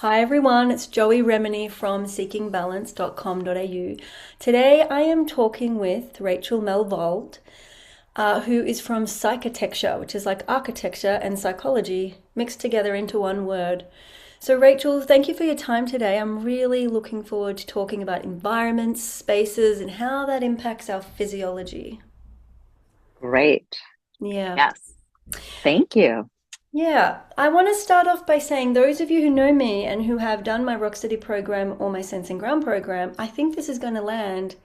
Hi everyone, it's Joey Remenyi from seekingbalance.com.au. Today I am talking with Rachel Melvald, who is from psychitecture, which is like architecture and psychology mixed together into one word. So, Rachel, thank you for your time today. I'm really looking forward to talking about environments, spaces, and how that impacts our physiology. Great. Yeah. Yes. Thank you. Yeah, I want to start off by saying those of you who know me and who have done my Rock Steady program or my Sense and Ground program, I think this is going to land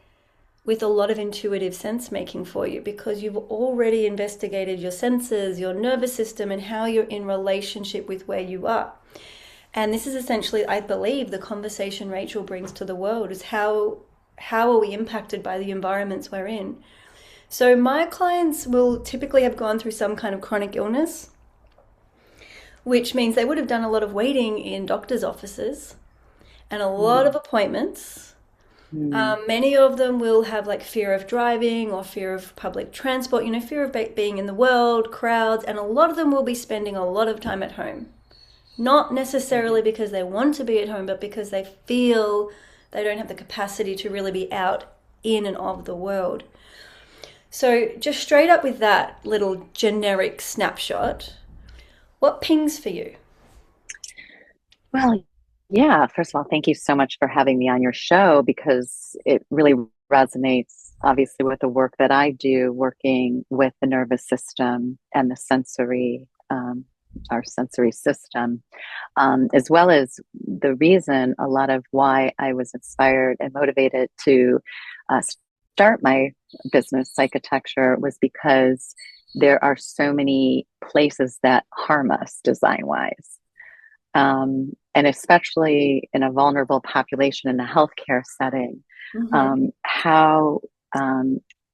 with a lot of intuitive sense making for you because you've already investigated your senses, your nervous system, and how you're in relationship with where you are. And this is essentially, I believe, the conversation Rachel brings to the world is how are we impacted by the environments we're in? So my clients will typically have gone through some kind of chronic illness, which means they would have done a lot of waiting in doctors' offices and a lot of Mm, appointments. mm, Many of them will have like fear of driving or fear of public transport, fear of being in the world, crowds, and a lot of them will be spending a lot of time at home. Not necessarily mm. because they want to be at home, but because they feel they don't have the capacity to really be out in and of the world. So, just straight up with that little generic snapshot, what pings for you? Well, yeah, first of all, thank you so much for having me on your show because it really resonates, obviously, with the work that I do, working with the nervous system and the our sensory system, as well as the reason a lot of why I was inspired and motivated to uh, start my business, psychitecture, was because there are so many places that harm us design wise. And especially in a vulnerable population in a healthcare setting, Mm-hmm. how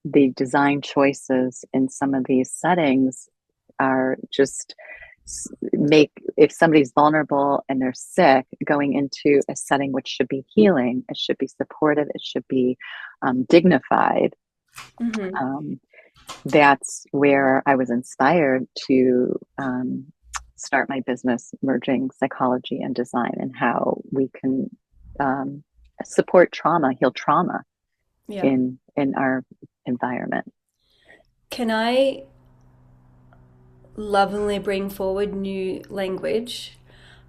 the design choices in some of these settings are just make, if somebody's vulnerable and they're sick, going into a setting which should be healing, it should be supportive, it should be dignified. Mm-hmm. Um, that's where I was inspired to start my business, merging psychology and design, and how we can um, support trauma, heal trauma Yeah. in our environment. Can I lovingly bring forward new language?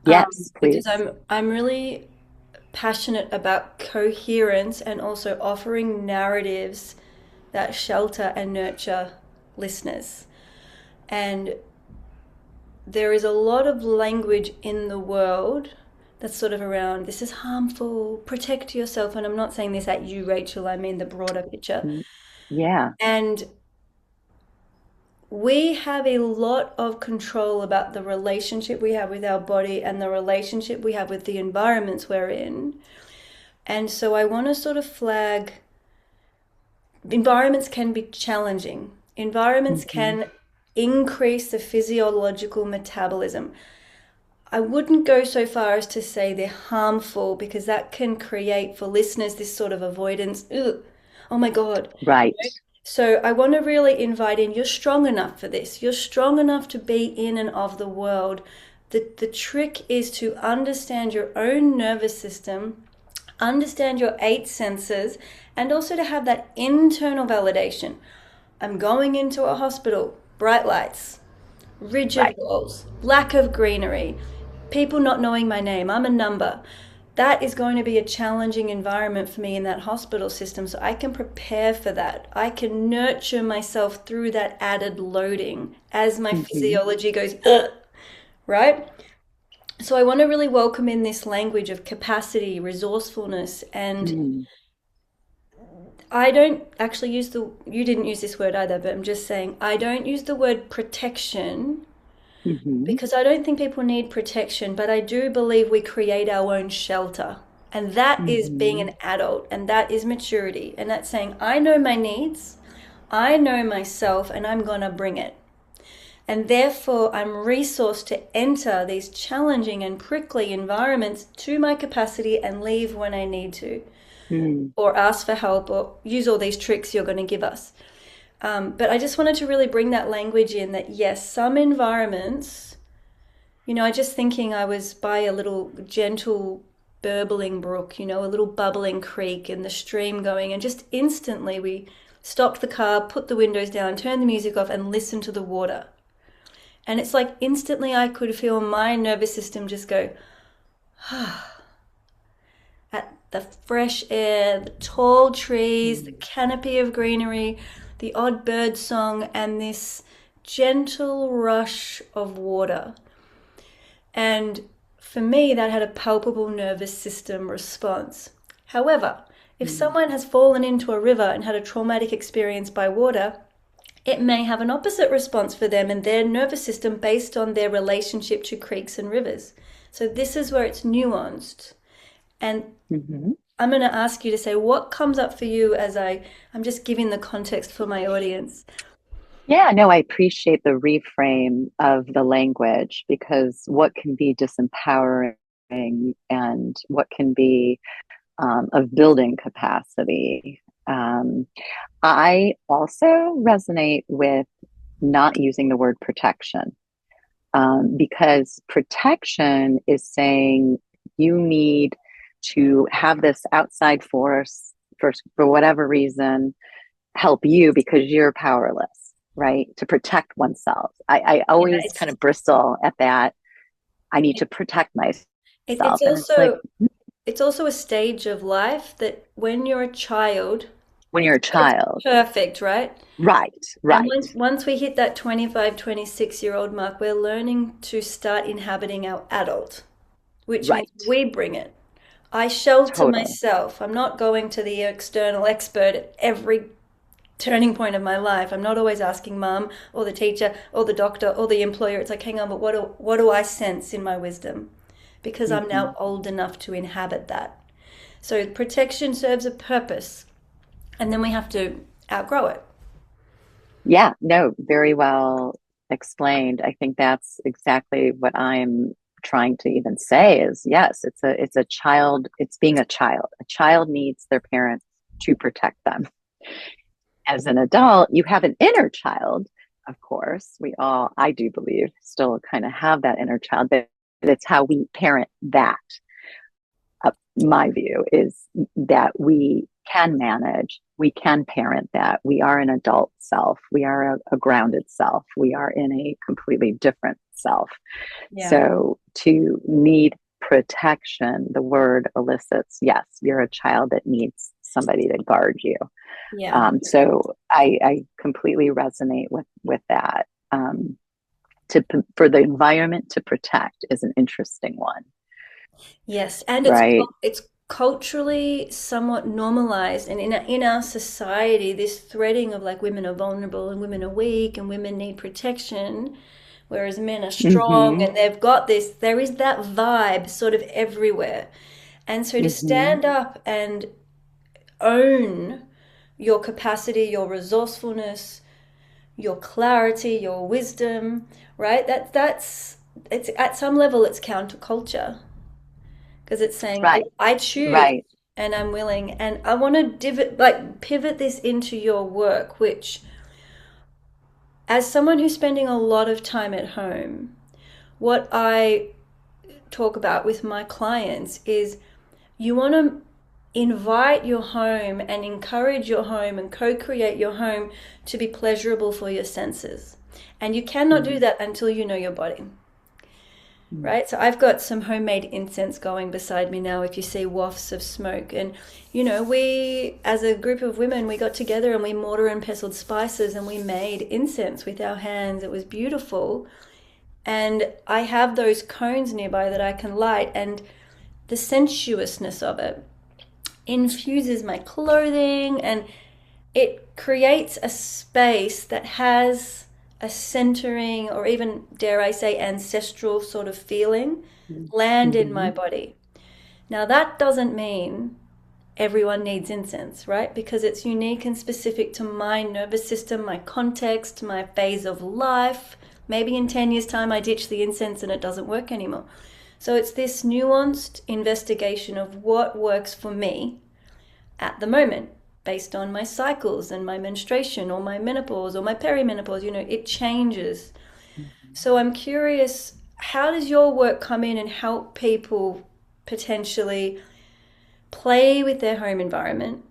Yes, Because please. I'm really passionate about coherence and also offering narratives that shelter and nurture listeners. And there is a lot of language in the world that's sort of around this is harmful, protect yourself. And I'm not saying this at you, Rachel, I mean the broader picture. Mm, yeah. And we have a lot of control about the relationship we have with our body and the relationship we have with the environments we're in. And so I want to sort of flag environments can be challenging. Environments Hmm. can increase the physiological metabolism. I wouldn't go so far as to say they're harmful because that can create for listeners this sort of avoidance. Ugh, oh my God. Right. So I want to really invite in you're strong enough for this. You're strong enough to be in and of the world. The trick is to understand your own nervous system, understand your eight senses, and also to have that internal validation. I'm going into a hospital, bright lights, rigid Right. walls, lack of greenery, people not knowing my name, I'm a number. That is going to be a challenging environment for me in that hospital system. So I can prepare for that. I can nurture myself through that added loading as my Hmm. physiology goes, ugh, right? So I want to really welcome in this language of capacity, resourcefulness, and Mm. I don't actually use you didn't use this word either, but I'm just saying I don't use the word protection Hmm. because I don't think people need protection, but I do believe we create our own shelter. And that is being Hmm. an adult, and that is maturity. And that's saying, I know my needs, I know myself, and I'm going to bring it. And therefore, I'm resourced to enter these challenging and prickly environments to my capacity and leave when I need to, Mm. or ask for help, or use all these tricks you're going to give us. But I just wanted to really bring that language in that yes, some environments I just thinking I was by a little gentle burbling brook, a little bubbling creek and the stream going, and just instantly we stopped the car, put the windows down, turned the music off, and listened to the water. And it's like instantly I could feel my nervous system just go at the fresh air, the tall trees, the Mm. canopy of greenery, the odd bird song, and this gentle rush of water. And for me, that had a palpable nervous system response. However, if Mm. someone has fallen into a river and had a traumatic experience by water, it may have an opposite response for them and their nervous system based on their relationship to creeks and rivers. So this is where it's nuanced. And Mhm. I'm going to ask you to say what comes up for you as I'm just giving the context for my audience. Yeah, no, I appreciate the reframe of the language because what can be disempowering and what can be of building capacity. I also resonate with not using the word protection because protection is saying you need to have this outside force for whatever reason help you because you're powerless, right? To protect oneself. I Yeah, always kind of bristle at that. I need to protect it's myself. And it's like also a stage of life that when you're a child, when you're a it's child, perfect, right? right, And right, once we hit that 25, 26-year-old mark, we're learning to start inhabiting our adult, which means right, we bring it. I shelter totally. myself. I'm not going to the external expert at every turning point of my life. I'm not always asking mom or the teacher or the doctor or the employer. It's like, hang on, but what do I sense in my wisdom? Because I'm Hmm. now old enough to inhabit that. So protection serves a purpose, and then we have to outgrow it. Yeah, no, very well explained. I think that's exactly what I'm trying to even say is yes, it's a child, it's being a child. A child needs their parents to protect them. As an adult, you have an inner child, of course. We all, I do believe, still kind of have that inner child, but it's how we parent that. My view is that we can manage, we can parent that. We are an adult self, we are a grounded self, we are in a completely different self. Yeah. So to need protection, the word elicits, yes, you're a child that needs somebody to guard you. Yeah. So I completely resonate with that. To for the environment to protect is an interesting one, Yes, and right? it's culturally somewhat normalized, and in our society, this threading of like women are vulnerable and women are weak and women need protection, whereas men are strong Mm-hmm. and they've got this. There is that vibe sort of everywhere, and so to Mm-hmm. stand up and own your capacity, your resourcefulness, your clarity, your wisdom, right? That's it's at some level it's counterculture because it's saying, Right, I choose right. and I'm willing. And I want to pivot this into your work, which, as someone who's spending a lot of time at home, what I talk about with my clients is you want to invite your home and encourage your home and co create your home to be pleasurable for your senses. And you cannot do Mm-hmm. that until you know your body. Right? So I've got some homemade incense going beside me now if you see wafts of smoke. And, we, as a group of women, we got together and we mortar and pestled spices and we made incense with our hands. It was beautiful. And I have those cones nearby that I can light, and the sensuousness of it infuses my clothing and it creates a space that has a centering or even, dare I say, ancestral sort of feeling land in my Mm-hmm. body. Now, that doesn't mean everyone needs incense, right? Because it's unique and specific to my nervous system, my context, my phase of life. Maybe in 10 years' time, I ditch the incense and it doesn't work anymore. So it's this nuanced investigation of what works for me at the moment based on my cycles and my menstruation or my menopause or my perimenopause. It changes. Mm-hmm. So I'm curious, how does your work come in and help people potentially play with their home environment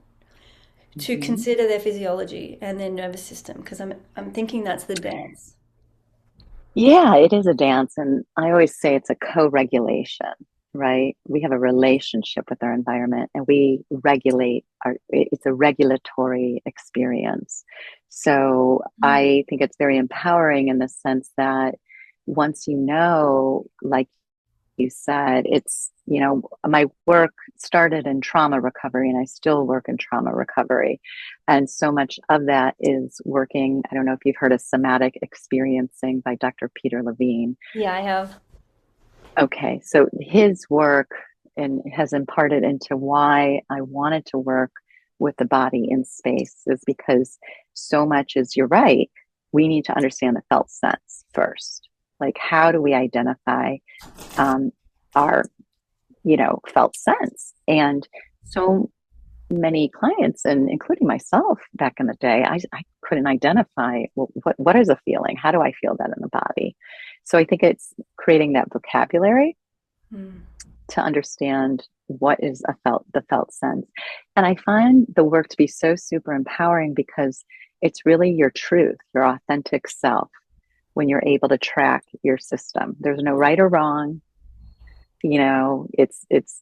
to Mhm. consider their physiology and their nervous system? Because I'm thinking that's the dance. Yeah, it is a dance. And I always say it's a co-regulation, right? We have a relationship with our environment and we regulate it's a regulatory experience. So Mm. I think it's very empowering in the sense that once you know, like you said, my work started in trauma recovery and I still work in trauma recovery. And so much of that is working. I don't know if you've heard of somatic experiencing by Dr. Peter Levine. Yeah, I have. Okay, so his work and has imparted into why I wanted to work with the body in space is because so much is, you're right, we need to understand the felt sense first. Like, how do we identify um, our felt sense? And so many clients, and including myself back in the day, I couldn't identify, well, what is a feeling? How do I feel that in the body? So I think it's creating that vocabulary Mm. to understand what is the felt sense. And I find the work to be so super empowering because it's really your truth, your authentic self, when you're able to track your system. There's no right or wrong.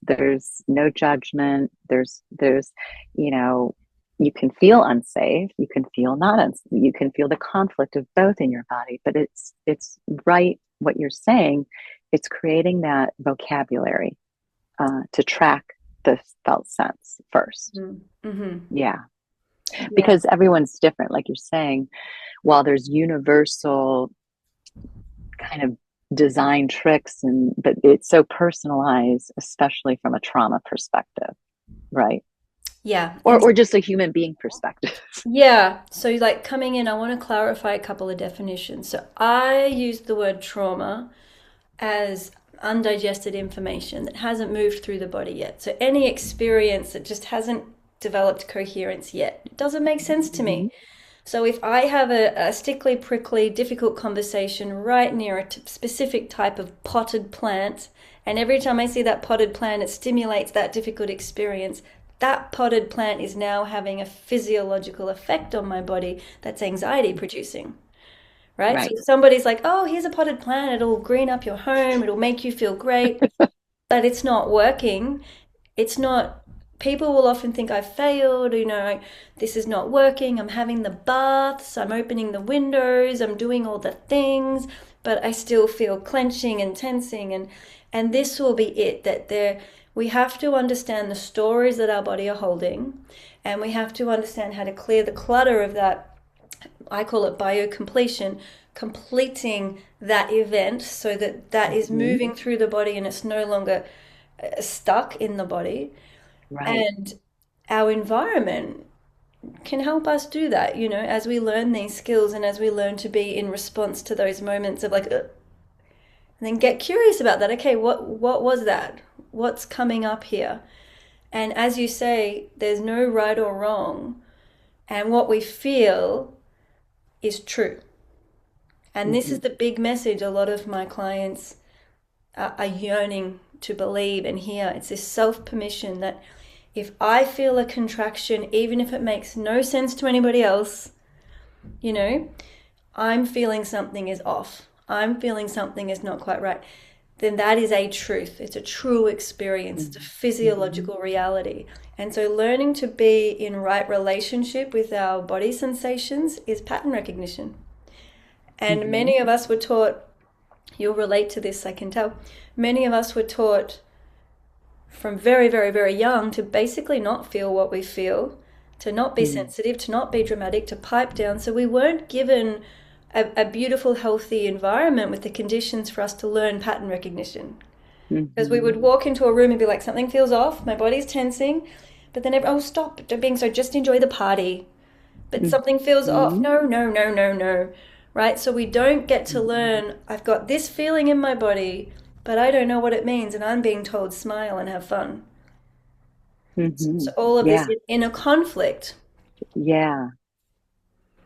There's no judgment. There's you know you can feel unsafe, you can feel not unsafe, you can feel the conflict of both in your body, but it's right what you're saying. It's creating that vocabulary to track the felt sense first. Mm. Mm-hmm. Yeah, Yeah. because everyone's different, like you're saying. While there's universal kind of design tricks, but it's so personalized, especially from a trauma perspective, right? Yeah. or And or just a human being perspective. yeah, so like coming in, I want to clarify a couple of definitions. So I use the word trauma as undigested information that hasn't moved through the body yet. So any experience that just hasn't developed coherence yet, it doesn't make sense to Mm-hmm. me. So if I have a stickly, prickly, difficult conversation right near a specific type of potted plant, and every time I see that potted plant, it stimulates that difficult experience, that potted plant is now having a physiological effect on my body that's anxiety producing. Right? So Right. somebody's like, oh, here's a potted plant, it'll green up your home, it'll make you feel great, but it's not working. It's not, people will often think I've failed, this is not working. I'm having the baths, I'm opening the windows, I'm doing all the things, but I still feel clenching and tensing. And this will be it, that we have to understand the stories that our body are holding, and we have to understand how to clear the clutter of that. I call it biocompletion, completing that event so that that is Mm-hmm. moving through the body and it's no longer stuck in the body. Right. And our environment can help us do that, as we learn these skills and as we learn to be in response to those moments of like, and then get curious about that. Okay, what was that? What's coming up here? And as you say, there's no right or wrong, and what we feel is true. And this is Mm-hmm. the big message a lot of my clients are yearning to believe and hear. It's this self permission that if I feel a contraction, even if it makes no sense to anybody else, you know, I'm feeling something is off. I'm feeling something is not quite right. Then that is a truth. It's a true experience. It's a Mm-hmm. physiological reality. And so learning to be in right relationship with our body sensations is pattern recognition. And Mm-hmm. many of us were taught, you'll relate to this, I can tell. Many of us were taught from very, very, very young to basically not feel what we feel, to not be sensitive, to not be dramatic, to pipe down. So we weren't given a beautiful, healthy environment with the conditions for us to learn pattern recognition. Because we Mm-hmm. would walk into a room and be like, something feels off, my body's tensing. But then, oh, stop being so, just enjoy the party. But something feels off. Mm-hmm. No, no, no, no, no. Right? So we don't get to Mm-hmm. learn, I've got this feeling in my body, but I don't know what it means. And I'm being told smile and have fun. Mm-hmm. So all of this Yeah. inner conflict. Yeah.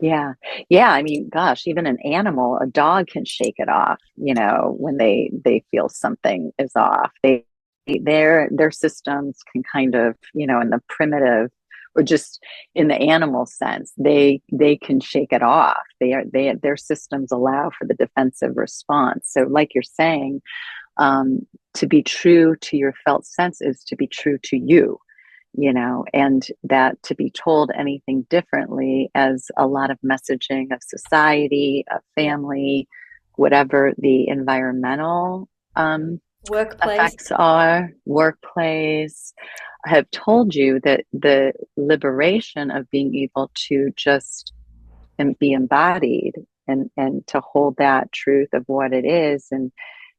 Yeah. Yeah. I mean, gosh, even an animal, a dog can shake it off, when they feel something is off. Their systems can kind of, in the primitive or just in the animal sense, they can shake it off. Their systems allow for the defensive response. So like you're saying, to be true to your felt sense is to be true to you, and that to be told anything differently, as a lot of messaging of society, of Yeah. family, whatever the environmental Workplace. effects are, workplace, have told you that the liberation of being able to just be embodied and to hold that truth of what it is. And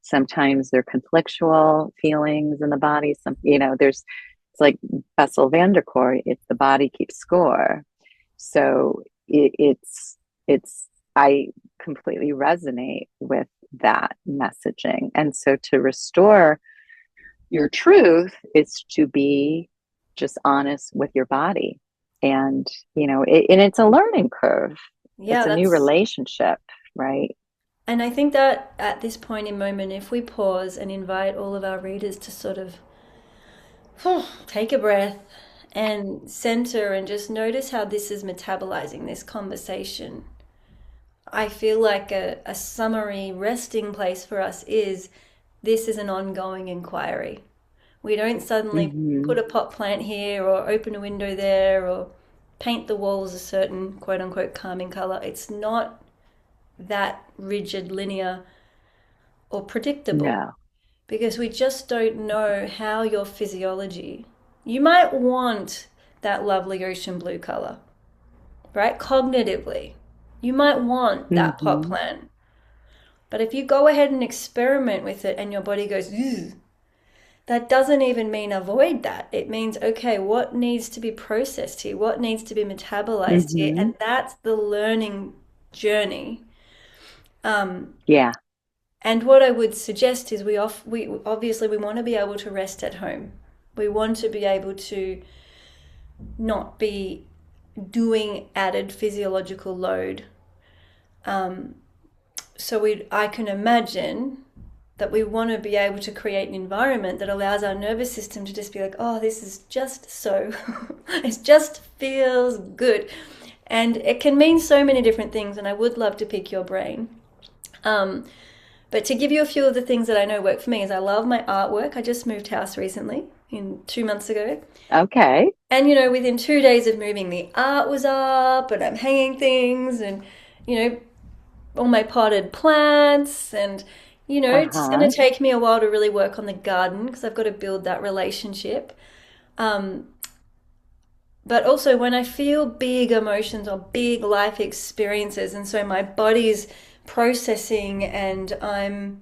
sometimes they're conflictual feelings in the body. It's like Bessel van der Kolk, it's the body keeps score. So it's I completely resonate with that messaging. And so to restore your truth is to be just honest with your body. And, and it's a learning curve. Yeah, It's a new that's, relationship, right? and I think that at this point in moment, if we pause and invite all of our readers to sort of take a breath and center and just notice how this is metabolizing this conversation. I feel like a summary resting place for us is this is an ongoing inquiry. We don't suddenly Mm-hmm. put a pot plant here or open a window there or paint the walls a certain quote unquote calming color. It's not that rigid, linear, or predictable No. because we just don't know how your physiology. You might want that lovely ocean blue color, right? Cognitively, you might want that pot Mm-hmm. plant. But if you go ahead and experiment with it and your body goes, "Ugh," that doesn't even mean avoid that. It means, okay, what needs to be processed here? What needs to be metabolized here? Mm-hmm. And that's the learning journey. Um, Yeah. and what I would suggest is we obviously we want to be able to rest at home. We want to be able to not be doing added physiological load. Um, I can imagine that we want to be able to create an environment that allows our nervous system to just be like, oh, this is just so, it just feels good. And it can mean so many different things, and I would love to pick your brain. Um, but to give you a few of the things that I know work for me is I love my artwork. I just moved house recently, in 2 months ago. Okay. And, within 2 days of moving, the art was up and I'm hanging things and, you know, all my potted plants and it's going Uh-huh. to take me a while to really work on the garden because I've got to build that relationship. Um, but also when I feel big emotions or big life experiences, and so my body's processing and I'm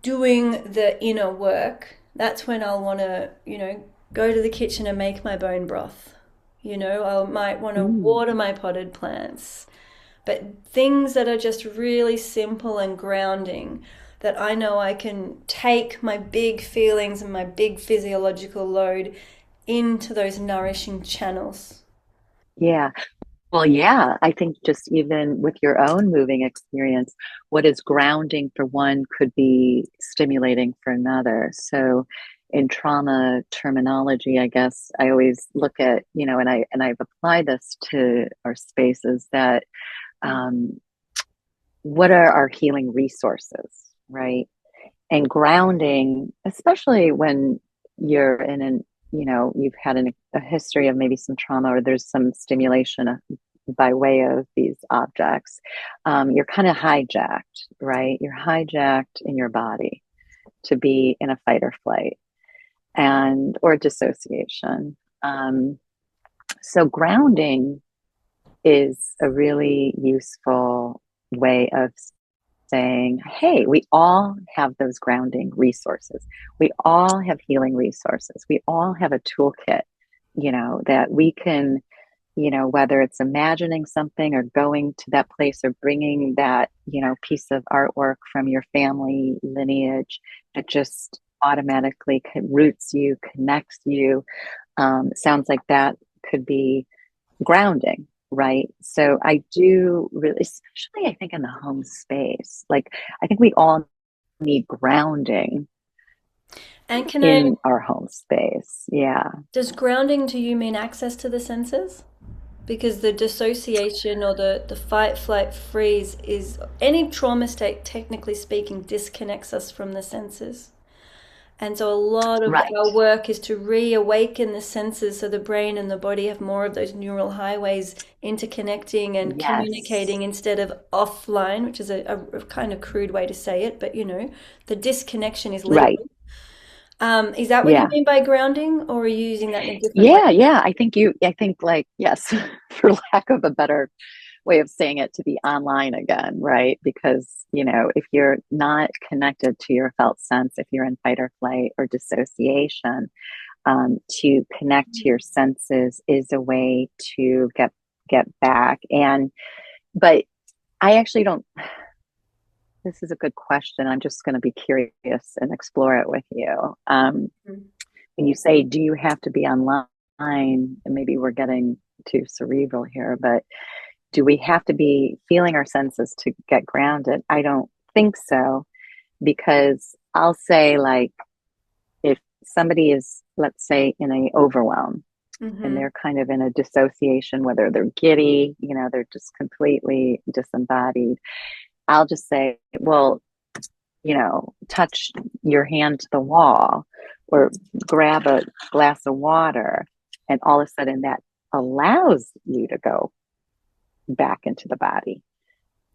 doing the inner work, that's when I'll want to, go to the kitchen and make my bone broth. I might want to Mm. water my potted plants. But things that are just really simple and grounding that I know I can take my big feelings and my big physiological load into those nourishing channels. Yeah. Well, yeah, I think just even with your own moving experience, what is grounding for one could be stimulating for another. So in trauma terminology, I guess I always look at, and I've applied this to our spaces that um, what are our healing resources, right? And grounding, especially when you're in you've had a history of maybe some trauma or there's some stimulation by way of these objects, you're kind of hijacked, right? You're hijacked in your body to be in a fight or flight and or dissociation. So grounding is a really useful way of saying, hey, we all have those grounding resources. We all have healing resources. We all have a toolkit, that we can, whether it's imagining something or going to that place or bringing that, piece of artwork from your family lineage that just automatically roots you, connects you. Sounds like that could be grounding, right? So I do really, especially I think in the home space, like I think we all need grounding And can I, in our home space. Yeah. does grounding to you mean access to the senses? Because the dissociation or the fight, flight, freeze is any trauma state, technically speaking, disconnects us from the senses. And so a lot of Right. our work is to reawaken the senses so the brain and the body have more of those neural highways interconnecting and Yes. communicating instead of offline, which is a kind of crude way to say it, but the disconnection is Right. literal. Is that what you Yeah. mean by grounding, or are you using that in a different way? Yeah. Yeah. I think like, yes, for lack of a better way of saying it, to be online again, right? Because, if you're not connected to your felt sense, if you're in fight or flight or dissociation, to connect to your senses is a way to get back. But I actually don't. This is a good question. I'm just going to be curious and explore it with you. Mm. When you say, do you have to be online? And maybe we're getting too cerebral here, but do we have to be feeling our senses to get grounded? I don't think so, because I'll say, like, if somebody is, let's say, in a overwhelm and Mm-hmm. they're kind of in a dissociation, whether they're giddy, they're just completely disembodied, I'll just say, well, touch your hand to the wall or grab a glass of water. And all of a sudden that allows you to go back into the body.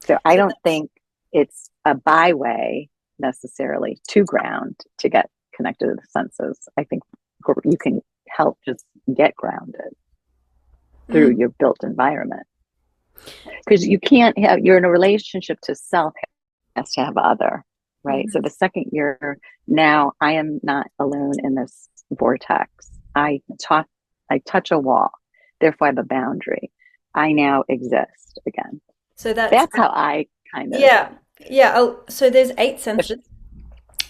So I So don't that's think it's a byway necessarily to ground to get connected to the senses. I think you can help just get grounded through mm, your built environment, because you're in a relationship to self has to have other, right? So mhm. the second now I am not alone in this vortex. I touch a wall, therefore I have a boundary. I now exist again. So that's That's how I kind of yeah, yeah. Oh, so there's eight senses,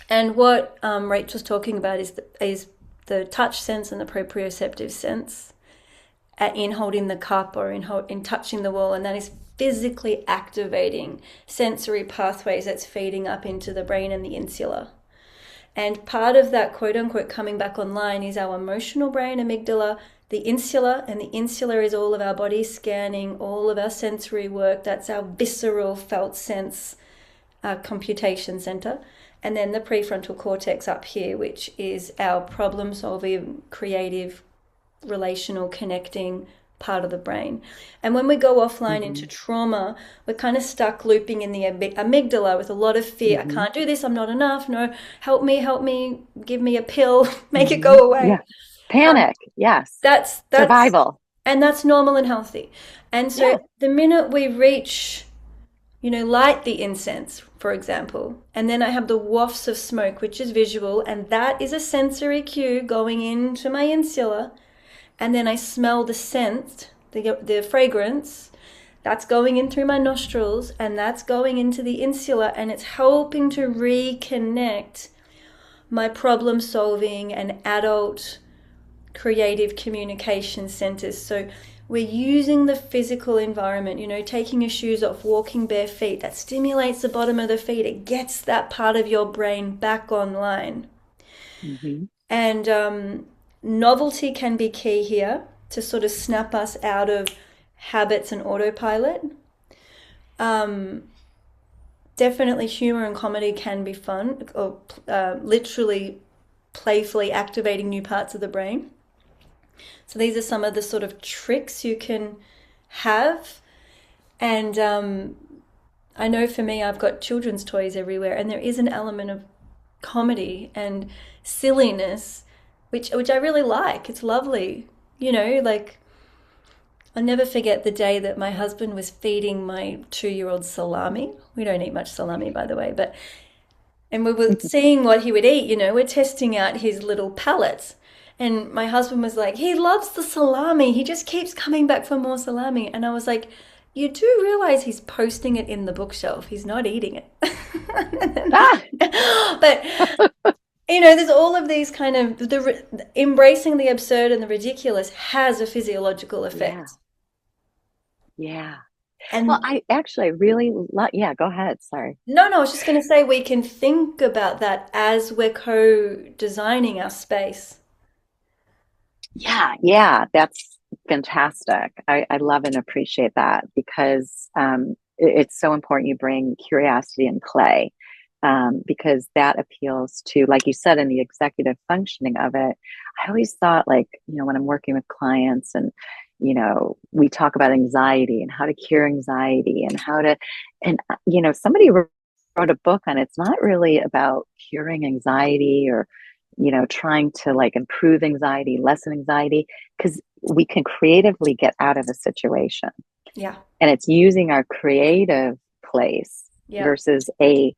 and what Rachel's talking about is the touch sense and the proprioceptive sense in holding the cup or in touching the wall, and that is physically activating sensory pathways that's feeding up into the brain and the insula. And part of that quote unquote coming back online is our emotional brain, amygdala, the insula, and the insula is all of our body scanning, all of our sensory work. That's our visceral felt sense computation center. And then the prefrontal cortex up here, which is our problem solving, creative, relational, connecting part of the brain. And when we go offline into mm-hmm, trauma, we're kind of stuck looping in the amygdala with a lot of fear. I mm-hmm, can't do this. I'm not enough. No, help me, give me a pill, make it mm-hmm. go away. Yeah. Panic. Yes. That's Survival. and that's normal and healthy. And so Yeah. the minute we reach, light the incense, for example, and then I have the wafts of smoke, which is visual, and that is a sensory cue going into my insula, and then I smell the scent, the fragrance, that's going in through my nostrils, and that's going into the insula, and it's helping to reconnect my problem solving and adult creative communication centers. So we're using the physical environment, taking your shoes off, walking bare feet, that stimulates the bottom of the feet. It gets that part of your brain back online. Mm-hmm. And novelty can be key here to sort of snap us out of habits and autopilot. Um, Definitely humor and comedy can be fun, or literally playfully activating new parts of the brain. So these are some of the sort of tricks you can have. And I know for me, I've got children's toys everywhere, and there is an element of comedy and silliness, which I really like. It's lovely, like I'll never forget the day that my husband was feeding my 2-year-old salami. We don't eat much salami, by the way, but and we were seeing what he would eat. We're testing out his little palates. And my husband was like, he loves the salami. He just keeps coming back for more salami. And I was like, you do realize he's posting it in the bookshelf. He's not eating it. Ah, But there's all of these kind of embracing the absurd and the ridiculous has a physiological yeah. effect. Yeah. Well, And I actually really love, yeah, go ahead. Sorry. no, I was just going to say we can think about that as we're co-designing our space. Yeah, yeah, that's fantastic. I love and appreciate that because it's so important you bring curiosity and play because that appeals to, like you said, in the executive functioning of it. I always thought, like, when I'm working with clients and, we talk about anxiety and how to cure anxiety and how to, and, somebody wrote a book on it. It's not really about curing anxiety or trying to like improve anxiety, lessen anxiety, because we can creatively get out of a situation. Yeah. And it's using our creative place Yeah. versus a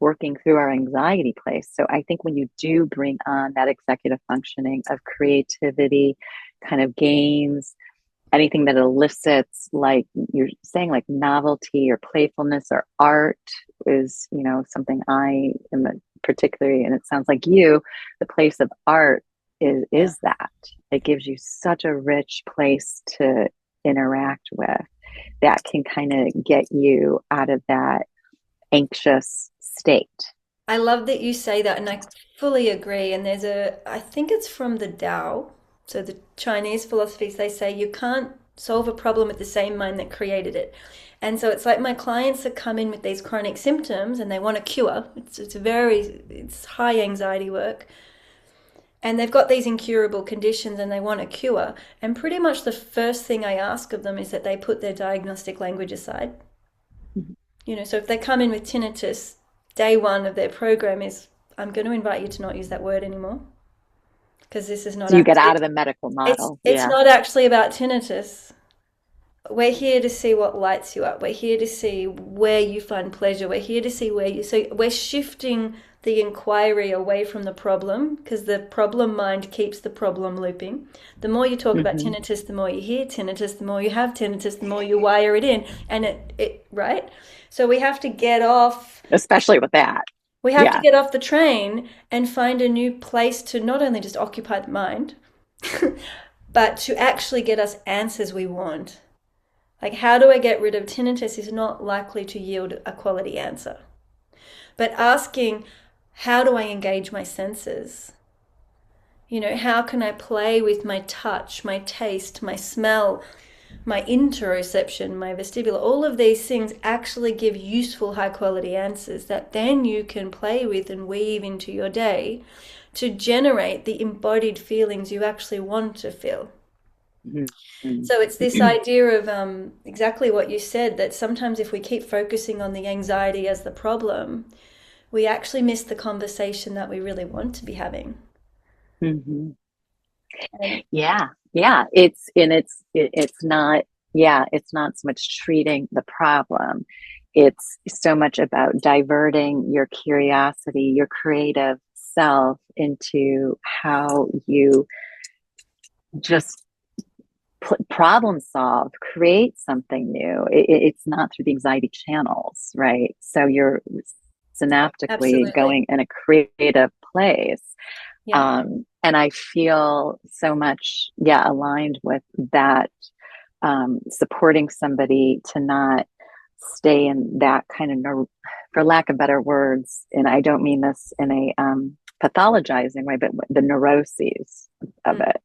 working through our anxiety place. So I think when you do bring on that executive functioning of creativity, kind of games, anything that elicits, like you're saying, like novelty or playfulness or art is, something I am particularly, and it sounds like you, the place of art Yeah. is that it gives you such a rich place to interact with that can kind of get you out of that anxious state. I love that you say that, and I fully agree. And I think it's from the Tao. So the Chinese philosophies, they say you can't solve a problem with the same mind that created it. And so it's like my clients that come in with these chronic symptoms and they want a cure. It's high anxiety work. And they've got these incurable conditions and they want a cure. And pretty much the first thing I ask of them is that they put their diagnostic language aside. So if they come in with tinnitus, day one of their program is, I'm going to invite you to not use that word anymore because this is not So you get actually, out of the medical it's model. it's Yeah. not actually about tinnitus. We're here to see what lights you up. We're here to see where you find pleasure. We're here to see so we're shifting the inquiry away from the problem because the problem mind keeps the problem looping. The more you talk about Mm-hmm. tinnitus, the more you hear tinnitus, the more you have tinnitus, the more you wire it in. And right? So Especially with that. we have to Yeah. get off the train and find a new place to not only just occupy the mind, but to actually get us answers we want. Like, how do I get rid of tinnitus is not likely to yield a quality answer. But asking, how do I engage my senses? How can I play with my touch, my taste, my smell, my interoception, my vestibular? All of these things actually give useful, high quality answers that then you can play with and weave into your day to generate the embodied feelings you actually want to feel. Mm-hmm. So it's this idea of exactly what you said, that sometimes if we keep focusing on the anxiety as the problem, we actually miss the conversation that we really want to be having. Mm-hmm. And Yeah, yeah. It's not, yeah, it's not so much treating the problem. It's so much about diverting your curiosity, your creative self into how you just problem solve, create something new. It's not through the anxiety channels, right? So you're synaptically absolutely. going in a creative place. Yeah. And I feel so much, yeah, aligned with that, supporting somebody to not stay in that kind of, for lack of better words, and I don't mean this in a pathologizing way, but the neuroses of Mm. it.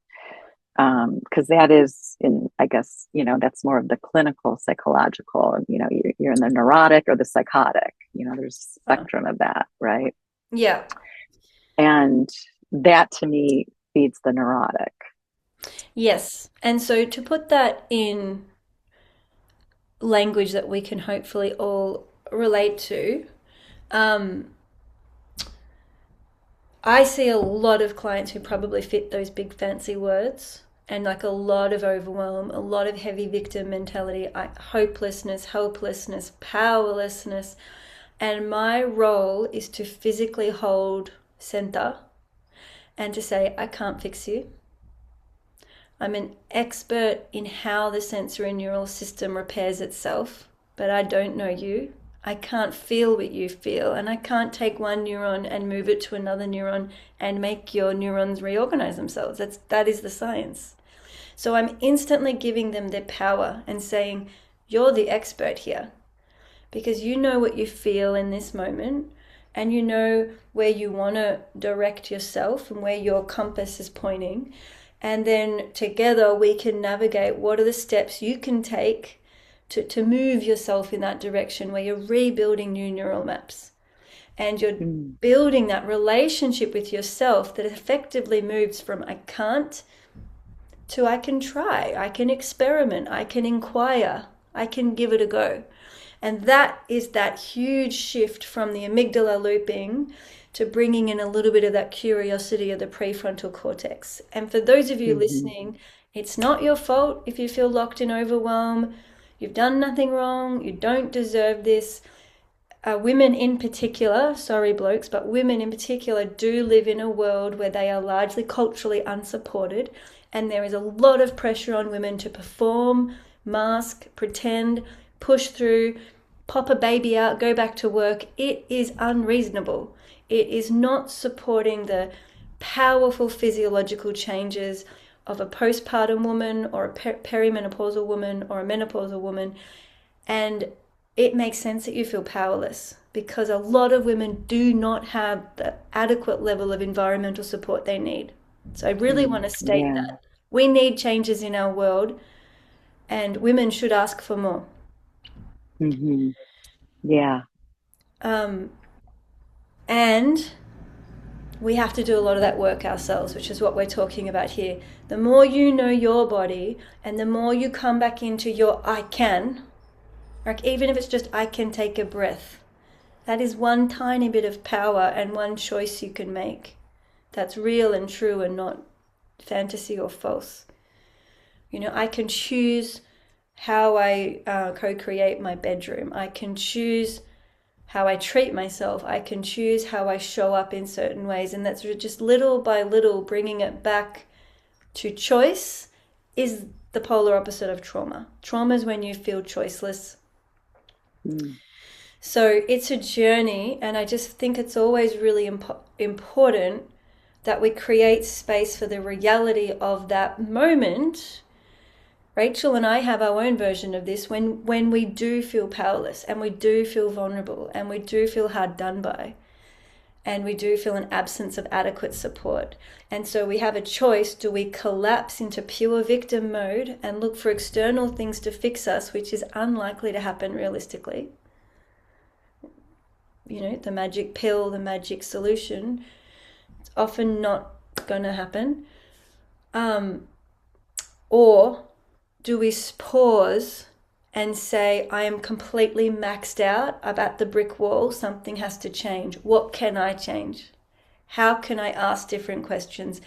Because that is in, I guess, that's more of the clinical psychological, you're in the neurotic or the psychotic, there's a Uh, spectrum of that, right? yeah. And that to me feeds the neurotic. Yes. And so to put that in language that we can hopefully all relate to, um, I see a lot of clients who probably fit those big fancy words and like a lot of overwhelm, a lot of heavy victim mentality, hopelessness, helplessness, powerlessness. And my role is to physically hold center and to say, I can't fix you. I'm an expert in how the sensory neural system repairs itself, but I don't know you. I can't feel what you feel, and I can't take one neuron and move it to another neuron and make your neurons reorganize themselves. That is the science. So I'm instantly giving them their power and saying, you're the expert here, because you know what you feel in this moment, and you know where you want to direct yourself and where your compass is pointing. And then together we can navigate what are the steps you can take to move yourself in that direction where you're rebuilding new neural maps. And you're building that relationship with yourself that effectively moves from I can't to I can try, I can experiment, I can inquire, I can give it a go. And that is that huge shift from the amygdala looping to bringing in a little bit of that curiosity of the prefrontal cortex. And for those of you listening, it's not your fault if you feel locked in overwhelm. You've done nothing wrong. You don't deserve this. Women in particular, sorry blokes, but women in particular do live in a world where they are largely culturally unsupported, and there is a lot of pressure on women to perform, mask, pretend, push through, pop a baby out, go back to work. It is unreasonable. It is not supporting the powerful physiological changes of a postpartum woman or a perimenopausal woman or a menopausal woman. And it makes sense that you feel powerless because a lot of women do not have the adequate level of environmental support they need. So I really want to state Yeah. that we need changes in our world, and women should ask for more. Yeah. Um, and we have to do a lot of that work ourselves, which is what we're talking about here. The more you know your body and the more you come back into your I can, like even if it's just I can take a breath, that is one tiny bit of power and one choice you can make that's real and true and not fantasy or false. You know, I can choose how I co-create my bedroom. I can choose how I treat myself. I can choose how I show up in certain ways. And that's just little by little bringing it back to choice is the polar opposite of trauma. Trauma is when you feel choiceless. So it's a journey, and I just think it's always really important that we create space for the reality of that moment. Rachel and I have our own version of this when we do feel powerless and we do feel vulnerable and we do feel hard done by and we do feel an absence of adequate support. And so we have a choice. Do we collapse into pure victim mode and look for external things to fix us, which is unlikely to happen realistically? You know, the magic pill, the magic solution, it's often not going to happen. Or do we pause and say, I am completely maxed out. I'm at the brick wall. Something has to change. What can I change? How can I ask different questions?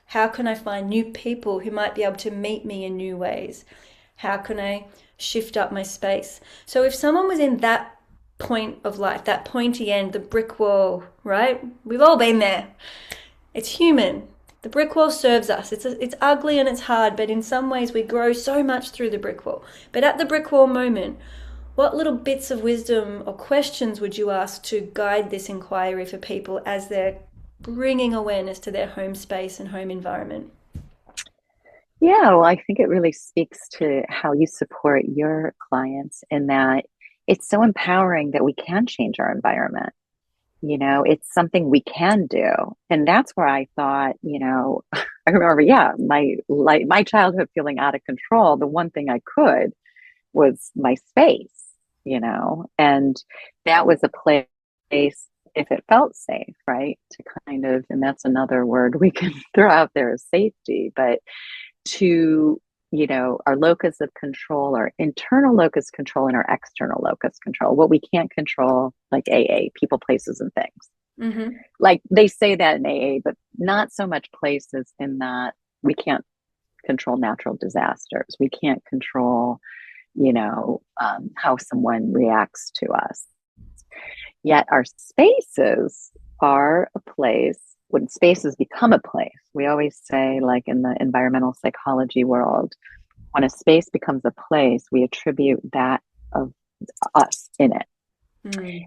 How can I find new people who might be able to meet me in new ways? How can I shift up my space? So if someone was in that point of life, that pointy end, the brick wall, right? We've all been there. It's human. The brick wall serves us. It's ugly and it's hard, but in some ways we grow so much through the brick wall. But at the brick wall moment, what little bits of wisdom or questions would you ask to guide this inquiry for people as they're bringing awareness to their home space and home environment? Yeah, well, I think it really speaks to how you support your clients in that it's so empowering that we can change our environment. You know, it's something we can do. And that's where I thought, I remember, yeah, my childhood feeling out of control. The one thing I could was my space, and that was a place if it felt safe, right? To kind of, and that's another word we can throw out there is safety, but to our locus of control, our internal locus control and our external locus control, what we can't control, like AA, people, places, and things. Like they say that in AA, but not so much places, in that we can't control natural disasters. We can't control how someone reacts to us. Yet our spaces are a place. When spaces become a place, we always say, like in the environmental psychology world, when a space becomes a place, we attribute that of us in it.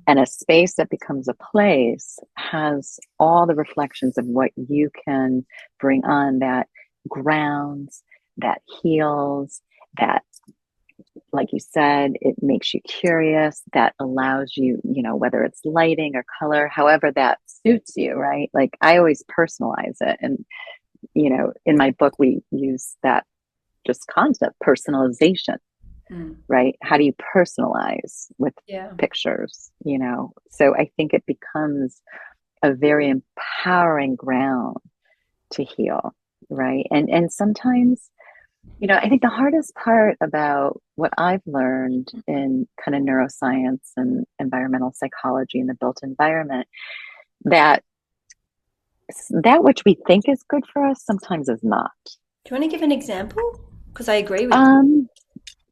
And a space that becomes a place has all the reflections of what you can bring on, that grounds, that heals, that, like you said, it makes you curious, that allows you, whether it's lighting or color, however that suits you, right? Like I always personalize it. And, in my book, we use that just concept, personalization, Mm. right? How do you personalize with Yeah. pictures, So I think it becomes a very empowering ground to heal, right? And sometimes, I think the hardest part about what I've learned in kind of neuroscience and environmental psychology in the built environment, that which we think is good for us sometimes is not. Do you want to give an example? Because I agree with you. Um,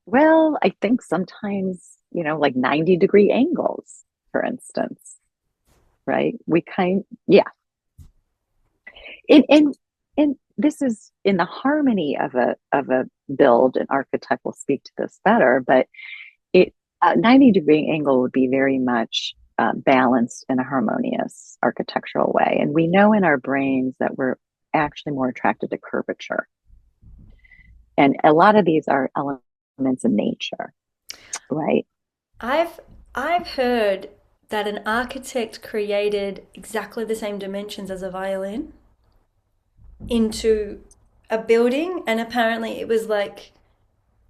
well, I think sometimes, like 90-degree angles, for instance, right? Yeah. And this is in the harmony of a build, and architect will speak to this better, but it a 90-degree angle would be very much balanced in a harmonious architectural way. And we know in our brains that we're actually more attracted to curvature. And a lot of these are elements of nature, right? I've I've heard that an architect created exactly the same dimensions as a violin into a building, and apparently it was like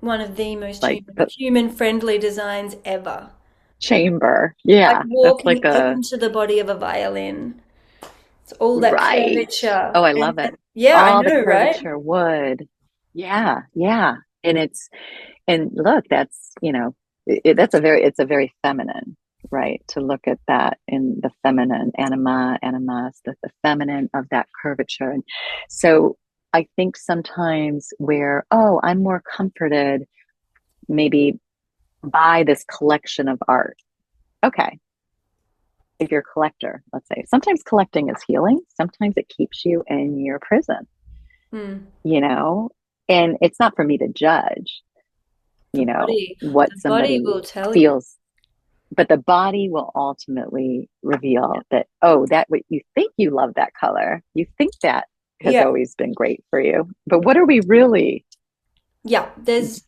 one of the most Like the human friendly designs ever. chamber. Like Yeah, that's walking like a into the body of a violin. It's all that right. curvature. Oh, I love And it. yeah, I All the know, right? curvature wood. Yeah, yeah. And look, that's, it's a very feminine, right? To look at that in the feminine, animus, the feminine of that curvature. And so I think sometimes where, oh, I'm more comforted maybe by this collection of art. Okay. If you're a collector, let's say, sometimes collecting is healing. Sometimes it keeps you in your prison, Hmm. you know, and it's not for me to judge, The body, what the body somebody will tell you. feels, but the body will ultimately reveal that, oh, that what you think you love that color, you think that has Yeah. always been great for you, but what are we really Yeah,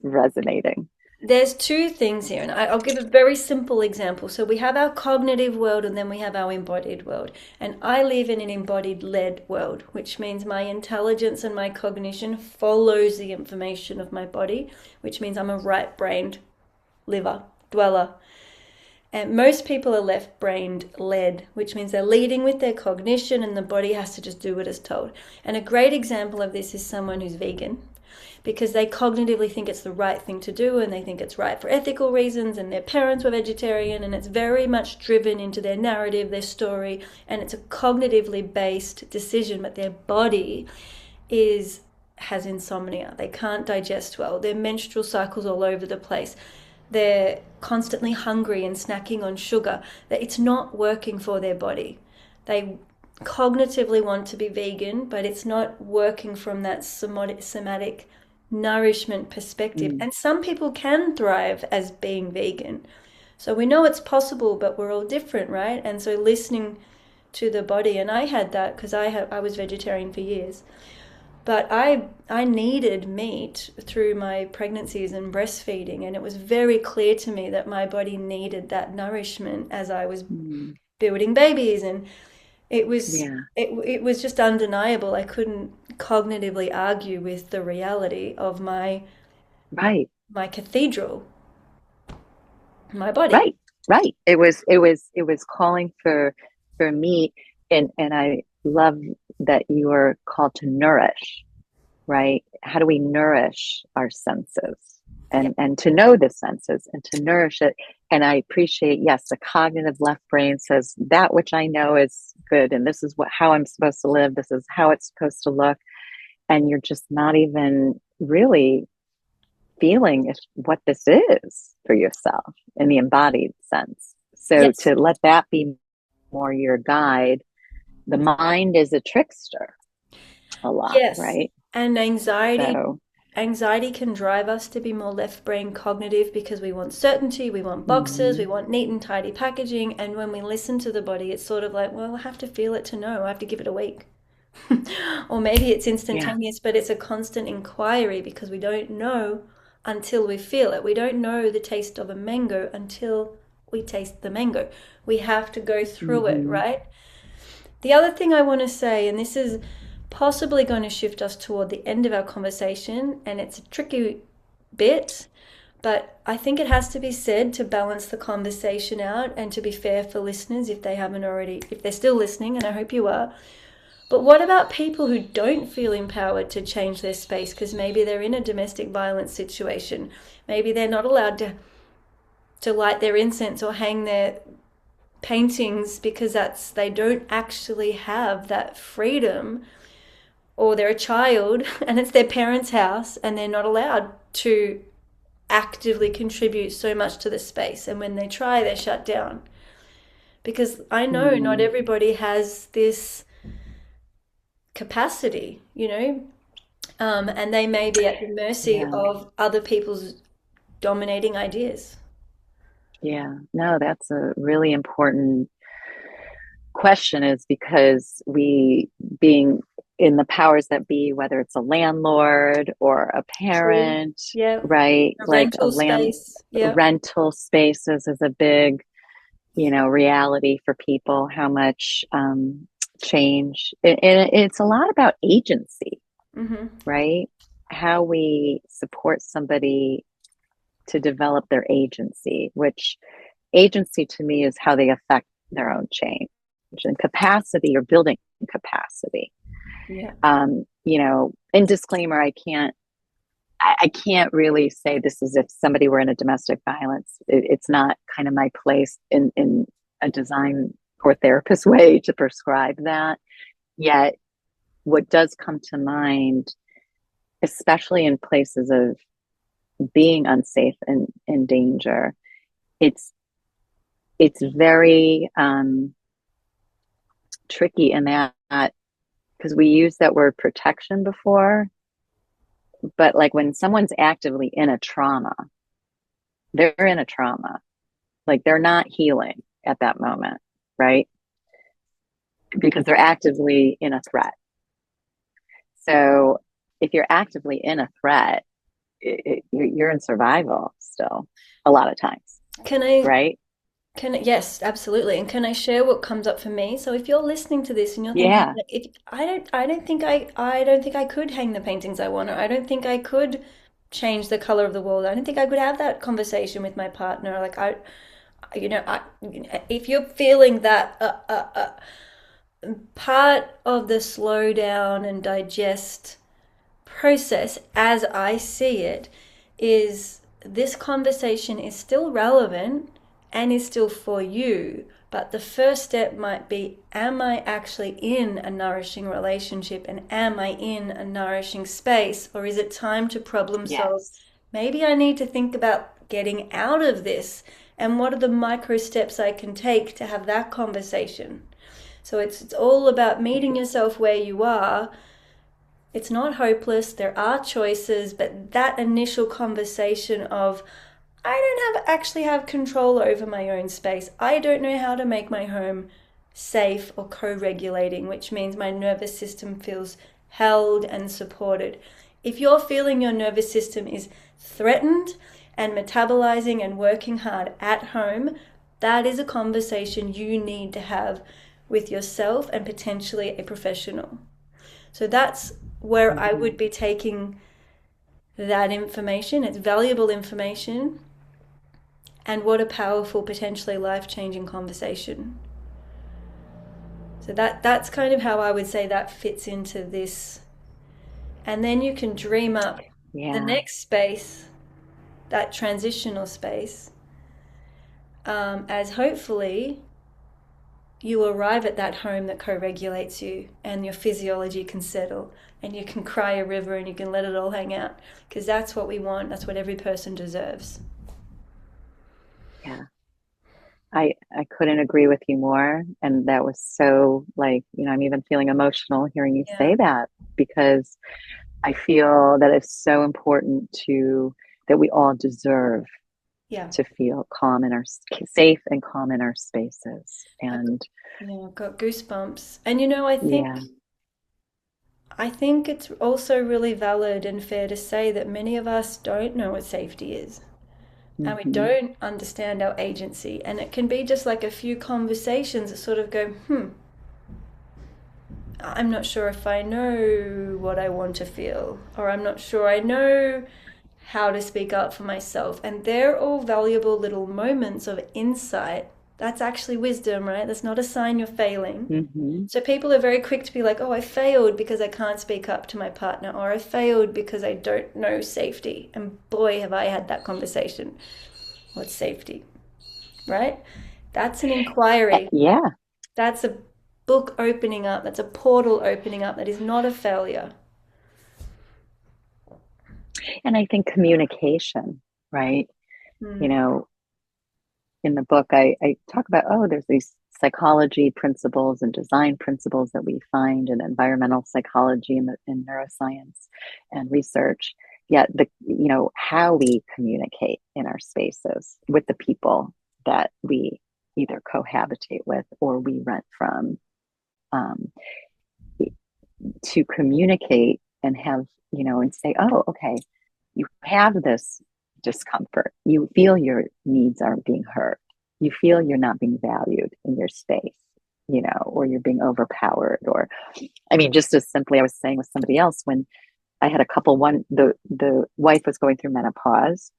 resonating? there's two things here, and I'll give a very simple example. So we have our cognitive world, and then we have our embodied world. And I live in an embodied led world, which means my intelligence and my cognition follows the information of my body, which means I'm a right-brained liver dweller. And most people are left-brained led, which means they're leading with their cognition, and the body has to just do what it's told. And a great example of this is someone who's vegan, because they cognitively think it's the right thing to do, and they think it's right for ethical reasons, and their parents were vegetarian, and it's very much driven into their narrative, their story, and it's a cognitively based decision. But their body is has insomnia. They can't digest well. Their menstrual cycle's all over the place. They're constantly hungry and snacking on sugar. It's not working for their body. They cognitively want to be vegan, but it's not working from that somatic nourishment perspective. Mm, And some people can thrive as being vegan. So we know it's possible, but we're all different, right? And so listening to the body, and I had that because I was vegetarian for years. But I needed meat through my pregnancies and breastfeeding, and it was very clear to me that my body needed that nourishment as I was mm, building babies, and it was yeah, it was just undeniable. I couldn't cognitively argue with the reality of right. my cathedral, my body. Right, right. It was calling for me, and I love that you are called to nourish, right? How do we nourish our senses, Yeah. and to know the senses and to nourish it? And I appreciate, yes, the cognitive left brain says that which I know is good, and this is how I'm supposed to live. This is how it's supposed to look, and you're just not even really feeling if what this is for yourself in the embodied sense. So Yes. to let that be more your guide, the mind is a trickster a lot, Yes. right? And So anxiety can drive us to be more left brain cognitive because we want certainty, we want boxes, we mhm, want neat and tidy packaging. And when we listen to the body, it's sort of like, well, I have to feel it to know. I have to give it a week. Or maybe it's Yeah. instantaneous, but it's a constant inquiry because we don't know until we feel it. We don't know the taste of a mango until we taste the mango. We have to go through it, Hmm. right? The other thing I want to say, and this is possibly going to shift us toward the end of our conversation, and it's a tricky bit, but I think it has to be said to balance the conversation out and to be fair for listeners if they haven't already, if they're still listening, and I hope you are. But what about people who don't feel empowered to change their space because maybe they're in a domestic violence situation? Maybe they're not allowed to light their incense or hang their paintings because they don't actually have that freedom, or they're a child and it's their parents' house and they're not allowed to actively contribute so much to the space, and when they try they're shut down because I know not Mm. everybody has this capacity, and they may be at the mercy Yeah. of other people's dominating ideas. Yeah. No, that's a really important question, is because we, being in the powers that be, whether it's a landlord or a True. parent, Yeah. right? A Like a rental land space. Yeah. rental spaces is a big, reality for people, how much change. And it's a lot about agency, Mm-hmm. right? How we support somebody to develop their agency, which agency to me is how they affect their own change and capacity, or building capacity. Yeah. In disclaimer, I can't really say this as if somebody were in a domestic violence. It's not kind of my place in a design or therapist way to prescribe that. Yet, what does come to mind, especially in places of being unsafe and in danger, it's it's very tricky in that, because we used that word protection before, but like when someone's actively in a trauma, they're in a trauma. Like they're not healing at that moment, right? Because they're actively in a threat. So if you're actively in a threat, you're in survival still a lot of times, Can I right? Yes, absolutely. And can I share what comes up for me? So if you're listening to this and you're thinking, Yeah. like, if I don't think I could hang the paintings I want, or I don't think I could change the color of the wall. I don't think I could have that conversation with my partner. Like if you're feeling that, part of the slow down and digest process, as I see it, is this conversation is still relevant and is still for you. But the first step might be, am I actually in a nourishing relationship and am I in a nourishing space? Or is it time to problem solve? Yes. Maybe I need to think about getting out of this, and what are the micro steps I can take to have that conversation? So it's all about meeting yourself where you are. It's not hopeless. There are choices, but that initial conversation of, I don't actually have control over my own space. I don't know how to make my home safe or co-regulating, which means my nervous system feels held and supported. If you're feeling your nervous system is threatened and metabolizing and working hard at home, that is a conversation you need to have with yourself and potentially a professional. So that's where I Mm-hmm. would be taking that information. It's valuable information, and what a powerful, potentially life-changing conversation. So that's kind of how I would say that fits into this. And then you can dream up the Yeah. next space, that transitional space, as hopefully you arrive at that home that co-regulates you and your physiology can settle and you can cry a river and you can let it all hang out, because that's what we want. That's what every person deserves. Yeah. I couldn't agree with you more. And that was so, like, I'm even feeling emotional hearing you Yeah. say that, because I feel that it's so important that we all deserve Yeah. to feel calm in our safe and calm in our spaces. I, And I've got goosebumps. And I think yeah. I think it's also really valid and fair to say that many of us don't know what safety is. And we Hmm. don't understand our agency. And it can be just like a few conversations that sort of go, I'm not sure if I know what I want to feel, or I'm not sure I know how to speak up for myself. And they're all valuable little moments of insight. That's actually wisdom, right? That's not a sign you're failing. Hmm. So people are very quick to be like, oh, I failed because I can't speak up to my partner, or I failed because I don't know safety. And boy, have I had that conversation. What's safety, right? That's an inquiry. Yeah. That's a book opening up. That's a portal opening up. That is not a failure. And I think communication, right? You Mm. know, in the book, I talk about, oh, there's these psychology principles and design principles that we find in environmental psychology and in neuroscience and research. Yet how we communicate in our spaces with the people that we either cohabitate with or we rent from, um, to communicate and have, and say, oh, okay, you have this discomfort. You feel your needs aren't being heard. You feel you're not being valued in your space, or you're being overpowered. Or, I mean, just as simply, I was saying with somebody else when I had a couple, the wife was going through menopause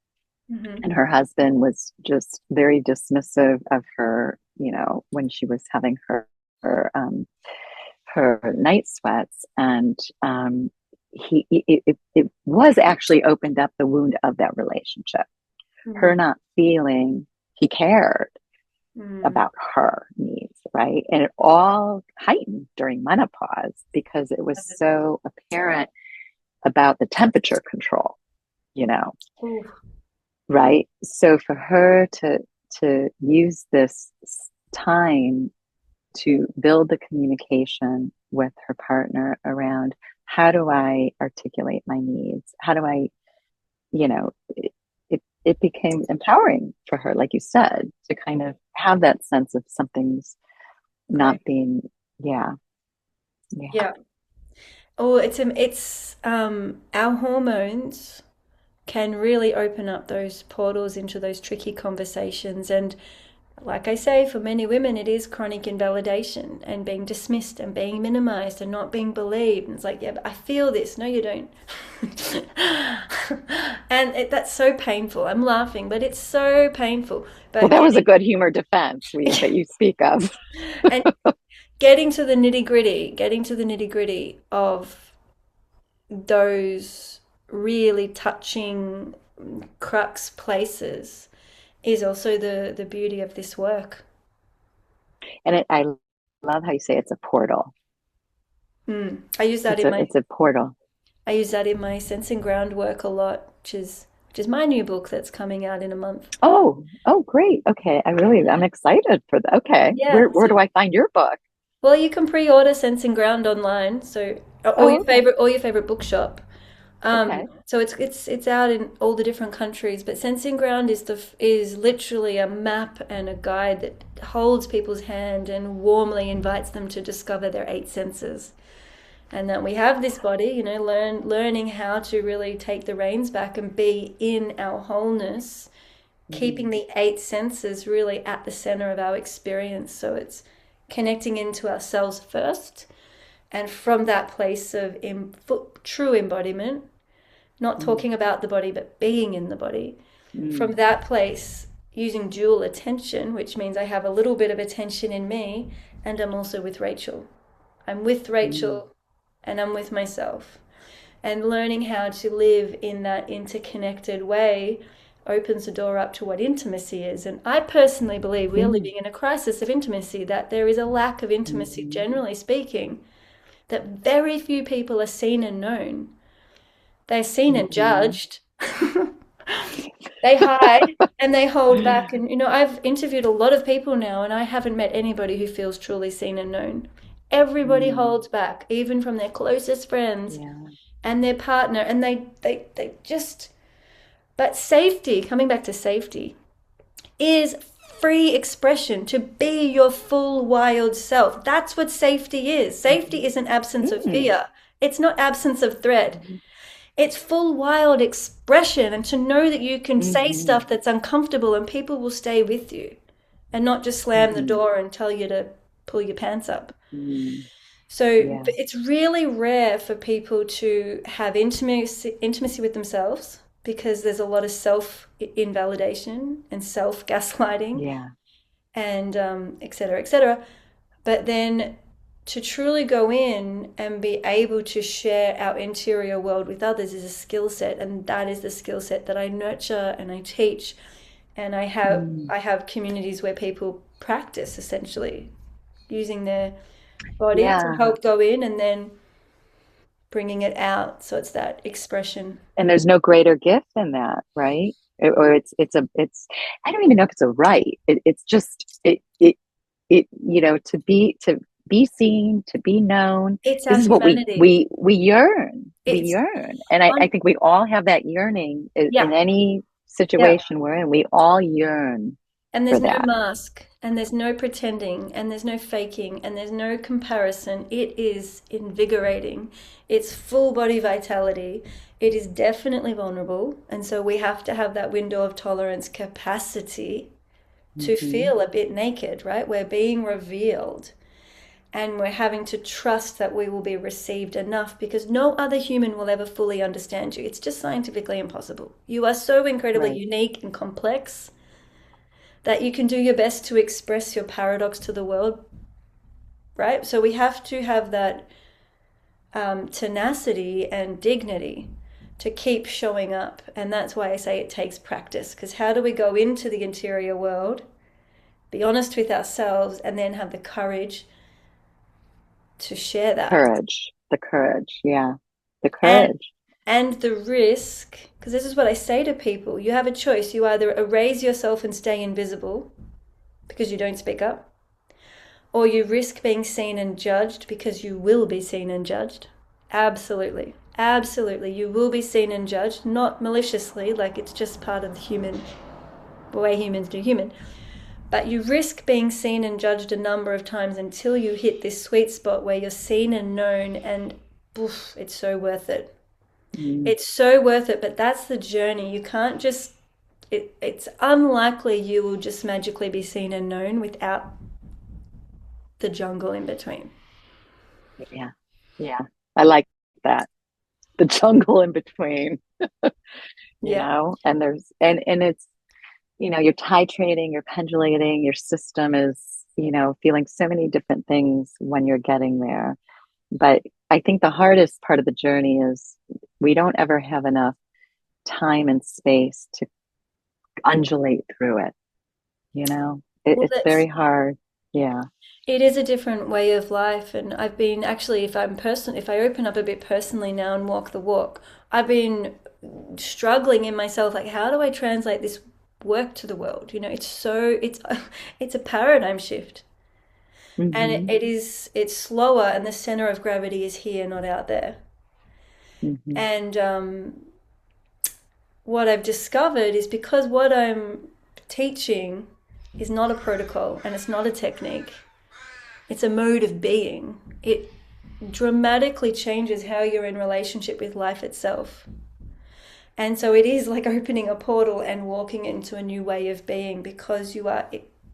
Mm-hmm. and her husband was just very dismissive of her, when she was having her, her night sweats. And it was actually opened up the wound of that relationship, her Mm-hmm. not feeling he cared Mm. about her needs, right? And it all heightened during menopause because it was so apparent about the temperature control, you know Ooh, right? So for her to use this time to build the communication with her partner around, how do I articulate my needs? How do I, it became empowering for her, like you said, to kind of have that sense of something's great. not being, yeah, yeah. Yeah. Oh, our hormones can really open up those portals into those tricky conversations. And like I say, for many women, it is chronic invalidation and being dismissed and being minimized and not being believed. And it's like, yeah, but I feel this. No, you don't. And that's so painful. I'm laughing, but it's so painful. Well, But that was a good humor defense that you speak of. and getting to the nitty gritty of those really touching crux places is also the beauty of this work. And I love how you say it's a portal. I use that It's in a my it's a portal. I use that in my sense and ground work a lot, which is my new book that's coming out in a month. Oh, great. Okay. I'm excited for that. Okay. Where Yeah. where do I find your book? Well, you can pre-order Sense and Ground online, so or Oh, your okay. favorite bookshop. Okay. So it's out in all the different countries, but Sensing Ground is literally a map and a guide that holds people's hand and warmly invites them to discover their eight senses. And that we have this body, learning how to really take the reins back and be in our wholeness, keeping Mm, the eight senses really at the center of our experience. So it's connecting into ourselves first, and from that place of true embodiment, not mm, talking about the body, but being in the body. From mm, that place, using dual attention, which means I have a little bit of attention in me, and I'm also with Rachel. I'm with mm, Rachel and I'm with myself. And learning how to live in that interconnected way opens the door up to what intimacy is. And I personally believe we are mm, living in a crisis of intimacy, that there is a lack of intimacy, mhm, generally speaking, that very few people are seen and known. They're seen and mhm, judged. They hide and they hold back. And, I've interviewed a lot of people now, and I haven't met anybody who feels truly seen and known. Everybody mm. holds back, even from their closest friends Yeah. and their partner. And they just, but safety, coming back to safety, is free expression to be your full wild self. That's what safety is. Safety Mhm. is an absence of Mm. fear. It's not absence of threat. It's full wild expression, and to know that you can say Hmm. stuff that's uncomfortable and people will stay with you and not just slam the Hmm. door and tell you to pull your pants up. Hmm. So Yeah. it's really rare for people to have intimacy with themselves because there's a lot of self invalidation and self gaslighting Yeah. and et cetera, et cetera. But then to truly go in and be able to share our interior world with others is a skill set, and that is the skill set that I nurture and I teach, and Mm. I have communities where people practice essentially using their body to Yeah. help go in and then bringing it out. So it's that expression. And there's no greater gift than that, right? Or it's I don't even know if it's a right. It's just to be seen, to be known. It's our This is what humanity. we yearn. We It's yearn. And I on, think we all have that yearning in yeah, any yeah. situation we're in. We all yearn And for there's no that. mask, and there's no pretending, and there's no faking, and there's no comparison. It is invigorating. It's full body vitality. It is definitely vulnerable. And so we have to have that window of tolerance capacity to Hmm. feel a bit naked, right? We're being revealed. And we're having to trust that we will be received enough because no other human will ever fully understand you. It's just scientifically impossible. You are so incredibly Right. unique and complex that you can do your best to express your paradox to the world, right? So we have to have that tenacity and dignity to keep showing up. And that's why I say it takes practice, because how do we go into the interior world, be honest with ourselves, and then have the courage to share that? Courage. The courage. Yeah. The And courage. and the risk, because this is what I say to people, you have a choice. You either erase yourself and stay invisible because you don't speak up, or you risk being seen and judged because you will be seen and judged. Absolutely. Absolutely. You will be seen and judged, not maliciously, like it's just part of the way humans do human. But you risk being seen and judged a number of times until you hit this sweet spot where you're seen and known, and oof, it's so worth it. Mm. It's so worth it, but that's the journey. You can't just, it's unlikely you will just magically be seen and known without the jungle in between. Yeah. Yeah. I like that. The jungle in between, Yeah. and it's, you're titrating, you're pendulating, your system is, feeling so many different things when you're getting there. But I think the hardest part of the journey is we don't ever have enough time and space to undulate through it, Well, it's very hard. Yeah. it is a different way of life. And I've been actually, if I open up a bit personally now and walk the walk, I've been struggling in myself, like, how do I translate this work to the world? It's a paradigm shift. And Hmm. it's slower, and the center of gravity is here, not out there. Hmm. And what I've discovered is because what I'm teaching is not a protocol and it's not a technique, it's a mode of being. It dramatically changes how you're in relationship with life itself. And so it is like opening a portal and walking into a new way of being because you are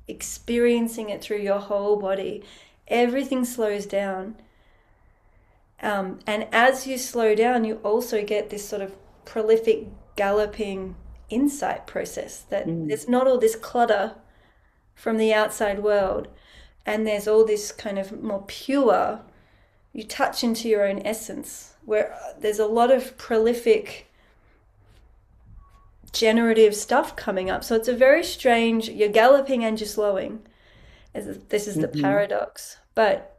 experiencing it through your whole body. Everything slows down. And as you slow down, you also get this sort of prolific, galloping insight process that Mm. there's not all this clutter from the outside world, and there's all this kind of more pure, you touch into your own essence, where there's a lot of prolific, generative stuff coming up. So it's a very strange, you're galloping and you're slowing. This is the Hmm. paradox. But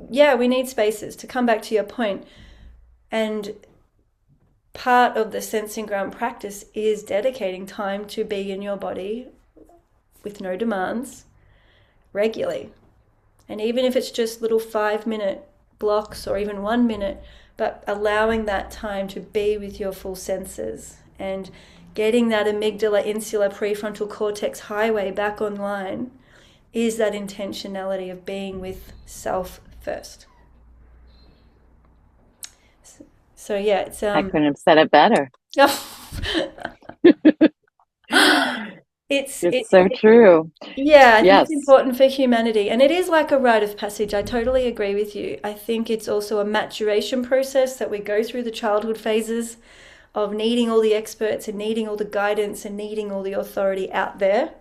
yeah, we need spaces to come back to your point. And part of the sensing ground practice is dedicating time to be in your body with no demands regularly. And even if it's just little 5 minute blocks or even 1 minute, but allowing that time to be with your full senses and getting that amygdala, insular, prefrontal cortex highway back online is that intentionality of being with self first. So yeah, it's I couldn't have said it better. it's It's so true. yeah, I think it's Yes. important for humanity, and it is like a rite of passage. I totally agree with you. I think it's also a maturation process that we go through the childhood phases of needing all the experts and needing all the guidance and needing all the authority out there.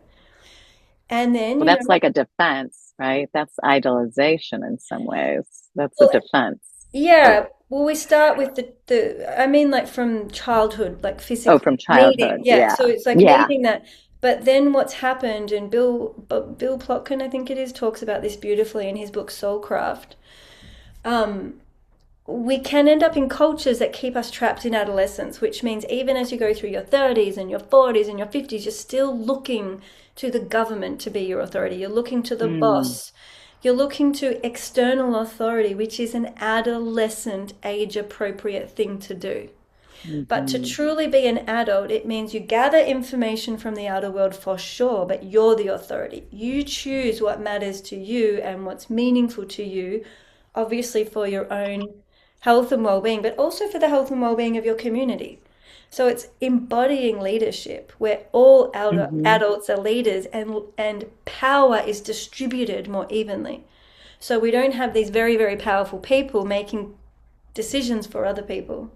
And then, Well, that's like a defense, right? That's idolization in some ways. That's a well, defense. Oh, yeah, well, we start with I mean, like from childhood, like oh, physically from needing, childhood. yeah. Yeah. So it's like Yeah. needing that. But then what's happened, and Bill Plotkin, I think it is, talks about this beautifully in his book Soulcraft. Um, we can end up in cultures that keep us trapped in adolescence, which means even as you go through your 30s and your 40s and your 50s, you're still looking to the government to be your authority. You're looking to the Mm, boss. You're looking to external authority, which is an adolescent age appropriate thing to do. But to hmm. truly be an adult, it means you gather information from the outer world for sure, but you're the authority. You choose what matters to you and what's meaningful to you, obviously for your own health and well-being, but also for the health and well-being of your community. So it's embodying leadership where all Hmm. adults are leaders and power is distributed more evenly. So we don't have these very, very powerful people making decisions for other people.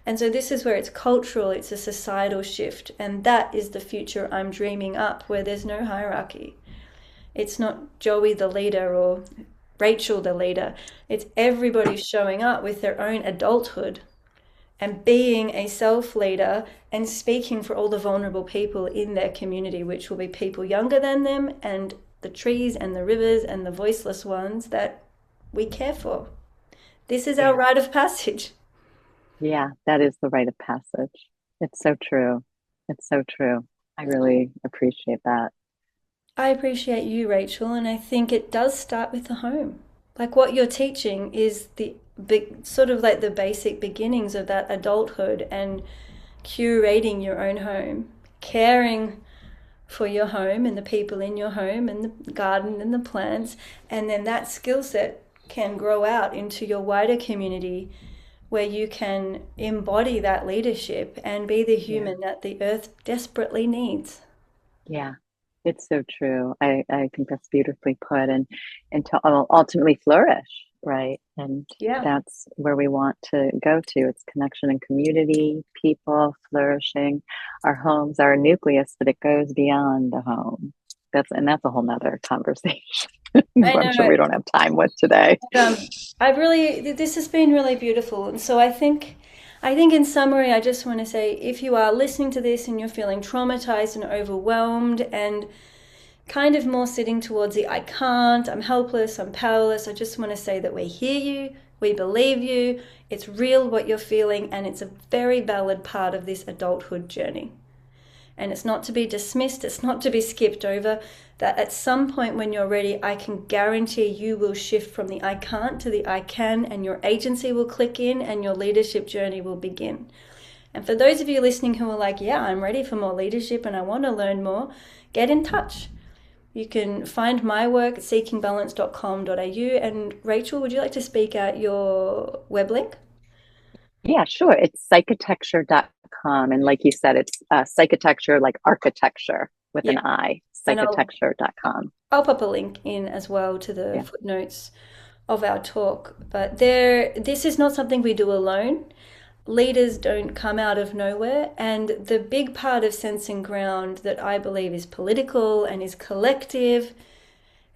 And so this is where it's cultural, it's a societal shift, and that is the future I'm dreaming up where there's no hierarchy. It's not Joey the leader or Rachel the leader. It's everybody showing up with their own adulthood and being a self leader and speaking for all the vulnerable people in their community, which will be people younger than them and the trees and the rivers and the voiceless ones that we care for. This is our Yeah. rite of passage. Yeah. That is the rite of passage. It's so true. It's so true. I really appreciate that. I appreciate you, Rachel, and I think it does start with the home. Like what you're teaching is the big, sort of like the basic beginnings of that adulthood and curating your own home, caring for your home and the people in your home and the garden and the plants. And then that skill set can grow out into your wider community where you can embody that leadership and be the Yeah. human that the earth desperately needs. Yeah. It's so true. I think that's beautifully put and to ultimately flourish, right? And Yeah. that's where we want to go to. It's connection and community, people flourishing, our homes, our nucleus, but it goes beyond the home. That's a whole nother conversation. I I'm sure know. we don't have time with today. I've really, this has been really beautiful. And so I think in summary, I just want to say if you are listening to this and you're feeling traumatized and overwhelmed and kind of more sitting towards the I can't, I'm helpless, I'm powerless, I just want to say that we hear you, we believe you, it's real what you're feeling, and it's a very valid part of this adulthood journey. And it's not to be dismissed, it's not to be skipped over. That at some point when you're ready, I can guarantee you will shift from the I can't to the I can, and your agency will click in and your leadership journey will begin. And for those of you listening who are like, yeah, I'm ready for more leadership and I want to learn more, get in touch. You can find my work at seekingbalance.com.au. And Rachel, would you like to speak out your web link? Yeah, sure. It's psychitecture.com. And like you said, it's psychitecture, like architecture with Yeah. an I, And psychitecture.com. I'll pop a link in as well to the Yeah. footnotes of our talk. But this is not something we do alone. Leaders don't come out of nowhere. And the big part of Sense and Ground that I believe is political and is collective,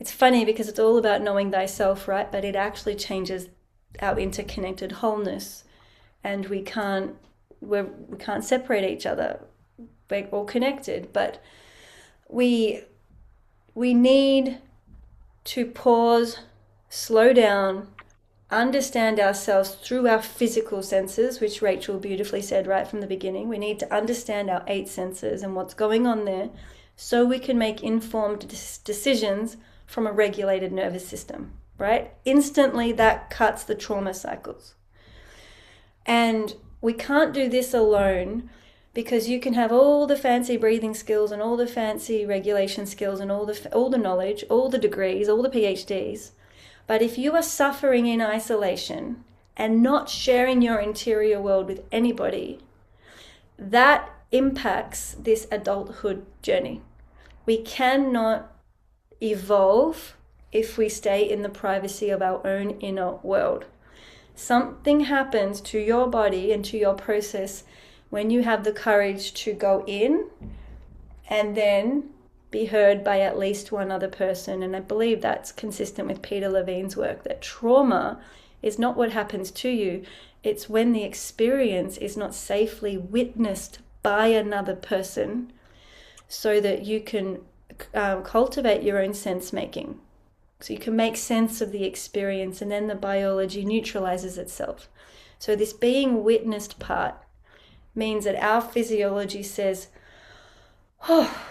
it's funny because it's all about knowing thyself, right? But it actually changes our interconnected wholeness. And we can't separate each other. We're all connected, but we we need to pause, slow down, understand ourselves through our physical senses, which Rachel beautifully said right from the beginning. We need to understand our eight senses and what's going on there so we can make informed decisions from a regulated nervous system, right? Instantly, that cuts the trauma cycles. And we can't do this alone because you can have all the fancy breathing skills and all the fancy regulation skills and all the knowledge, all the degrees, all the PhDs. But if you are suffering in isolation and not sharing your interior world with anybody, that impacts this adulthood journey. We cannot evolve if we stay in the privacy of our own inner world. Something happens to your body and to your process when you have the courage to go in and then be heard by at least one other person. And I believe that's consistent with Peter Levine's work, that trauma is not what happens to you, it's when the experience is not safely witnessed by another person so that you can cultivate your own sense making. So you can make sense of the experience, and then the biology neutralizes itself. So this being witnessed part means that our physiology says, oh,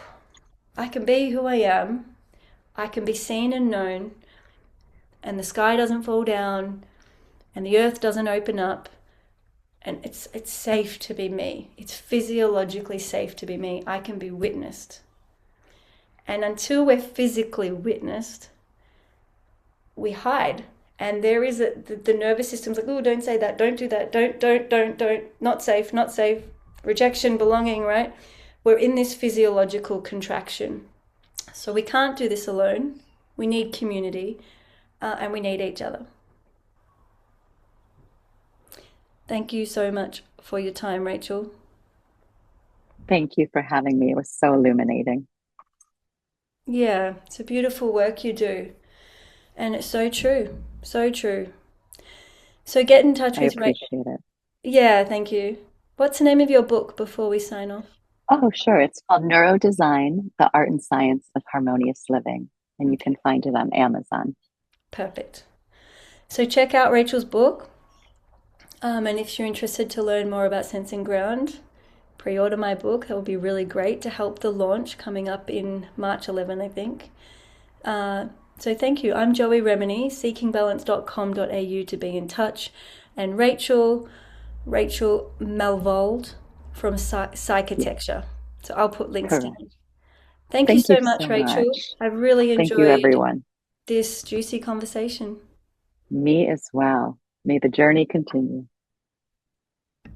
I can be who I am, I can be seen and known, and the sky doesn't fall down, and the earth doesn't open up, and it's safe to be me. It's physiologically safe to be me. I can be witnessed. And until we're physically witnessed, we hide. And there is the nervous system's like, oh, don't say that, don't do that, don't, not safe, not safe, rejection, belonging, right? We're in this physiological contraction. So we can't do this alone. We need community, and we need each other. Thank you so much for your time, Rachel. Thank you for having me. It was so illuminating. Yeah, it's a beautiful work you do. And it's so true. So true. So get in touch I with Rachel. appreciate it. Yeah, thank you. What's the name of your book before we sign off? Oh, sure. It's called Neurodesign, The Art and Science of Harmonious Living, and you Okay, can find it on Amazon. perfect. So check out Rachel's book. And if you're interested to learn more about Sense and Ground, pre-order my book. That will be really great to help the launch coming up in March 11, I think. So thank you. I'm Joey Remenyi, seekingbalance.com.au to be in touch. And Rachel Melvald from Yeah, psychitecture. So I'll put links to you. correct. Thank you Thank so you much, so Rachel. much. I've really Thank you, enjoyed everyone. this juicy conversation. Me as well. May the journey continue.